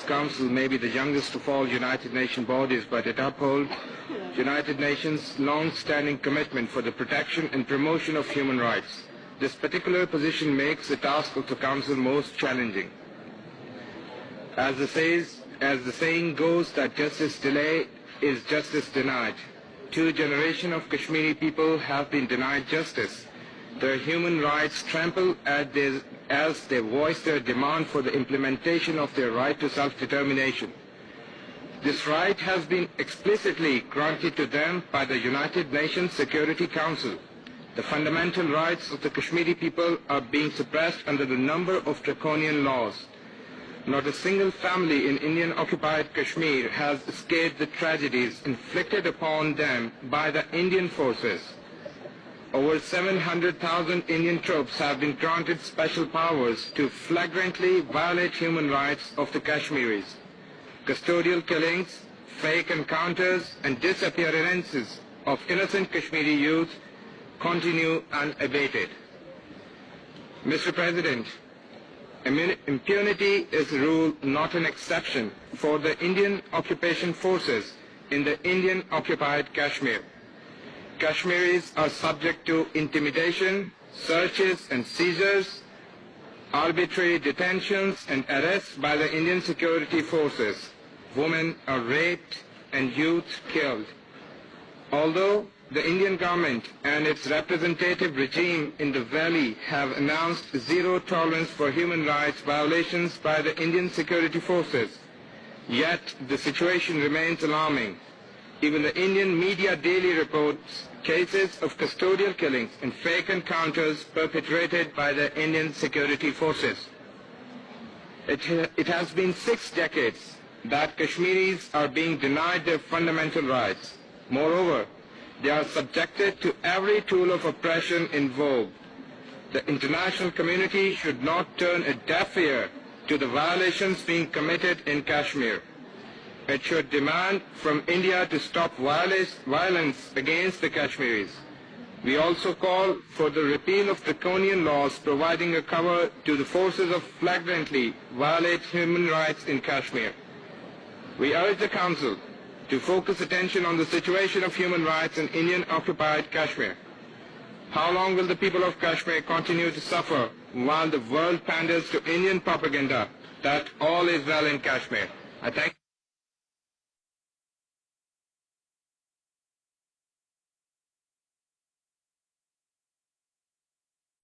Council may be the youngest of all United Nations bodies, but it upholds United Nations' long-standing commitment for the protection and promotion of human rights. This particular position makes the task of the Council most challenging. As the saying goes that justice delayed is justice denied. 2 generations of Kashmiri people have been denied justice. Their human rights trampled as they voice their demand for the implementation of their right to self-determination. This right has been explicitly granted to them by the United Nations Security Council. The fundamental rights of the Kashmiri people are being suppressed under a number of draconian laws. Not a single family in Indian-occupied Kashmir has escaped the tragedies inflicted upon them by the Indian forces. Over 700,000 Indian troops have been granted special powers to flagrantly violate human rights of the Kashmiris. Custodial killings, fake encounters, and disappearances of innocent Kashmiri youth continue unabated. Mr. President, impunity is a rule, not an exception, for the Indian occupation forces in the Indian-occupied Kashmir. Kashmiris are subject to intimidation, searches and seizures, arbitrary detentions and arrests by the Indian security forces. Women are raped and youth killed. Although the Indian government and its representative regime in the valley have announced zero tolerance for human rights violations by the Indian security forces, yet the situation remains alarming. Even the Indian media daily reports cases of custodial killings and fake encounters perpetrated by the Indian security forces. It has been 6 decades that Kashmiris are being denied their fundamental rights. Moreover, they are subjected to every tool of oppression in vogue. The international community should not turn a deaf ear to the violations being committed in Kashmir. It should demand from India to stop violence against the Kashmiris. We also call for the repeal of draconian laws providing a cover to the forces of flagrantly violate human rights in Kashmir. We urge the Council to focus attention on the situation of human rights in Indian-occupied Kashmir. How long will the people of Kashmir continue to suffer while the world panders to Indian propaganda that all is well in Kashmir? I thank